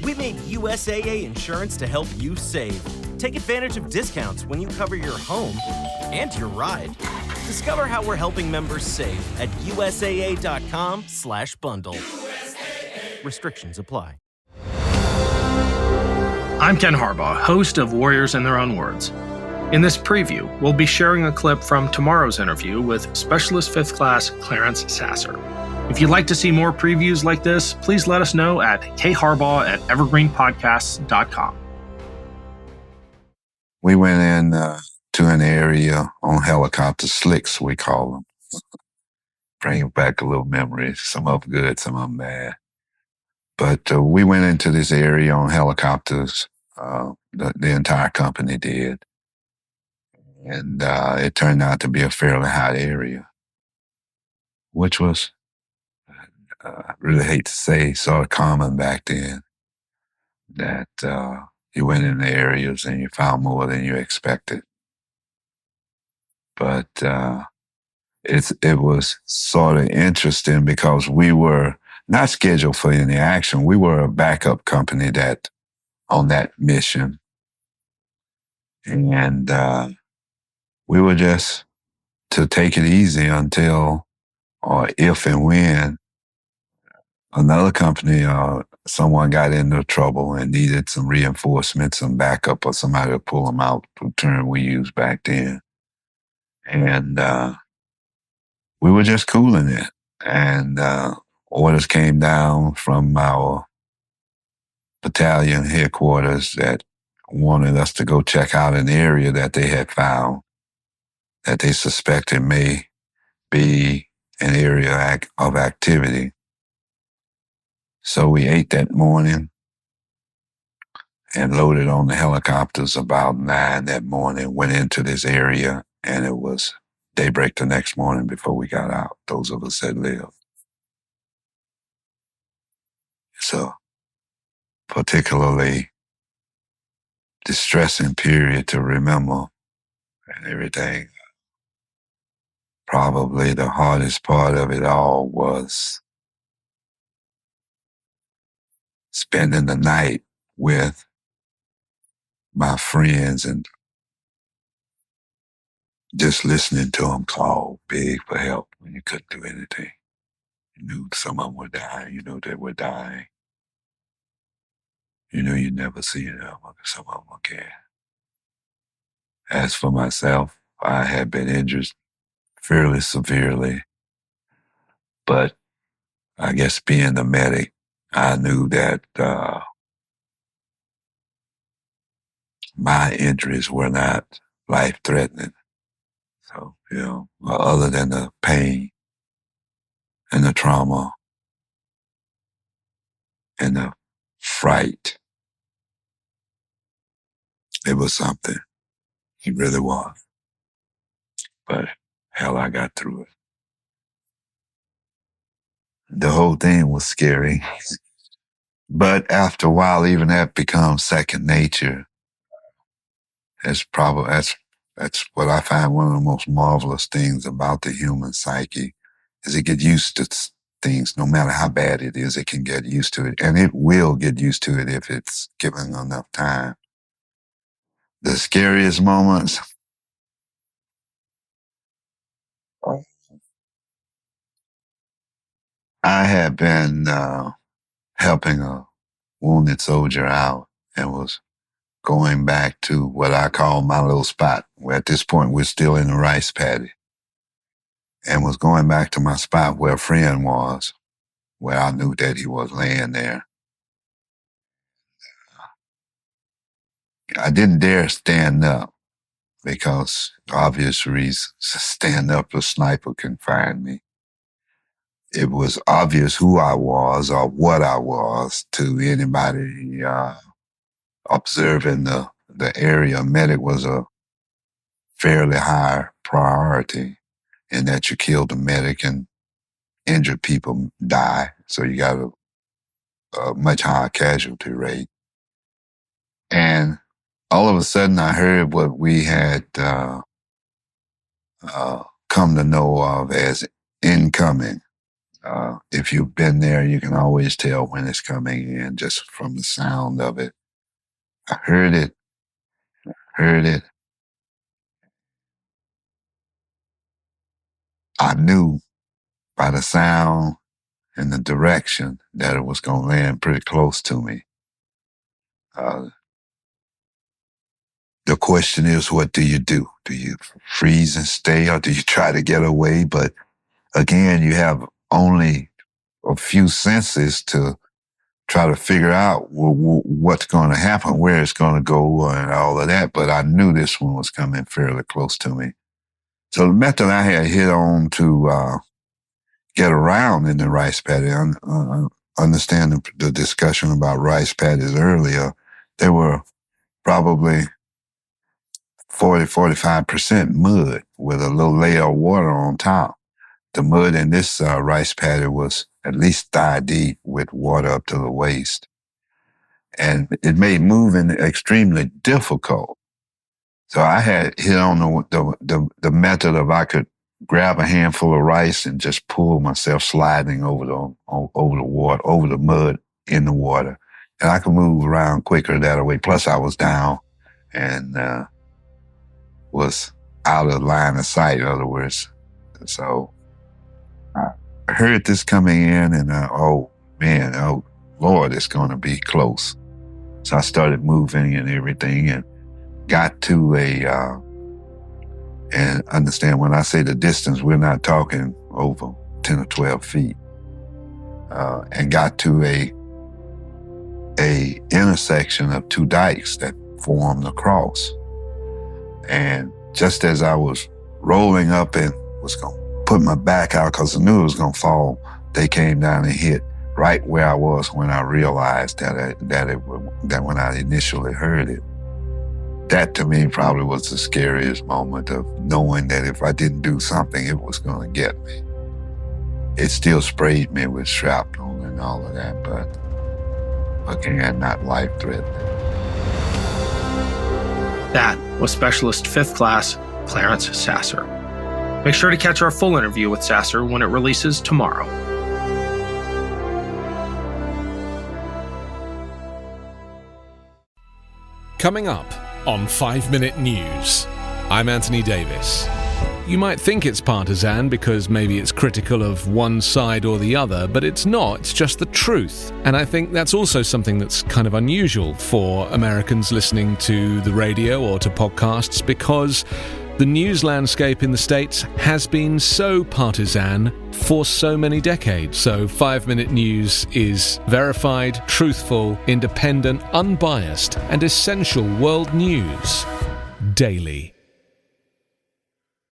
We made USAA insurance to help you save. Take advantage of discounts when you cover your home and your ride. Discover how we're helping members save at USAA.com/bundle. Restrictions apply. I'm Ken Harbaugh, host of Warriors in Their Own Words. In this preview, we'll be sharing a clip from tomorrow's interview with Specialist 5th Class Clarence Sasser. If you'd like to see more previews like this, please let us know at kharbaugh@evergreenpodcasts.com. We went in to an area on helicopter slicks, we call them. Bring back a little memories, some of them good, some of them bad. But we went into this area on helicopters, the entire company did. And it turned out to be a fairly hot area, which was, I really hate to say, sort of common back then, that you went in the areas and you found more than you expected. But it was sort of interesting because we were not scheduled for any action. We were a backup company on that mission. And we were just to take it easy until, or if and when, another company, someone got into trouble and needed some reinforcement, some backup, or somebody to pull them out, the term we used back then. And we were just cooling it. And orders came down from our battalion headquarters that wanted us to go check out an area that they had found that they suspected may be an area of activity. So we ate that morning and loaded on the helicopters about 9 that morning, went into this area, and it was daybreak the next morning before we got out, those of us that lived. So, particularly distressing period to remember and everything. Probably the hardest part of it all was spending the night with my friends and just listening to them call big for help when you couldn't do anything. You knew some of them were dying. You knew they were dying. You knew you'd never see them, some of them again. As for myself, I had been injured fairly severely, but I guess being the medic, I knew that my injuries were not life-threatening. So, other than the pain and the trauma and the fright, it was something. It really was. But hell, I got through it. The whole thing was scary. But after a while, even that becomes second nature. That's what I find one of the most marvelous things about the human psyche is it gets used to things. No matter how bad it is, it can get used to it. And it will get used to it if it's given enough time. The scariest moments, I had been helping a wounded soldier out and was going back to what I call my little spot, where at this point we're still in the rice paddy, and was going back to my spot where a friend was, where I knew that he was laying there. I didn't dare stand up because obvious reasons. Stand up, a sniper can find me. It was obvious who I was or what I was to anybody observing the area. Medic was a fairly high priority in that you kill the medic and injured people die. So you got a much higher casualty rate. And all of a sudden I heard what we had come to know of as incoming. If you've been there, you can always tell when it's coming in just from the sound of it. I heard it. I knew by the sound and the direction that it was going to land pretty close to me. The question is, what do you do? Do you freeze and stay, or do you try to get away? But again, you have only a few senses to try to figure out what's going to happen, where it's going to go, and all of that. But I knew this one was coming fairly close to me. So the method I had hit on to get around in the rice paddy, understand the discussion about rice paddies earlier, they were probably 45% mud with a little layer of water on top. The mud in this rice paddy was at least thigh deep with water up to the waist. And it made moving extremely difficult. So I had hit on the method of I could grab a handful of rice and just pull myself sliding over the water, over the mud in the water. And I could move around quicker that way. Plus I was down and was out of line of sight, in other words. So I heard this coming in and oh Lord, it's going to be close. So I started moving and everything and got to and understand when I say the distance, we're not talking over 10 or 12 feet. And got to a intersection of two dikes that formed a cross. And just as I was rolling up and was going to put my back out because I knew it was going to fall, they came down and hit right where I was when I realized that when I initially heard it. That to me probably was the scariest moment of knowing that if I didn't do something, it was going to get me. It still sprayed me with shrapnel and all of that, but again, not life-threatening. That was Specialist 5th Class Clarence Sasser. Make sure to catch our full interview with Sasser when it releases tomorrow. Coming up on 5 Minute News, I'm Anthony Davis. You might think it's partisan because maybe it's critical of one side or the other, but it's not. It's just the truth. And I think that's also something that's kind of unusual for Americans listening to the radio or to podcasts, because the news landscape in the States has been so partisan for so many decades. So 5 Minute News is verified, truthful, independent, unbiased, and essential world news daily.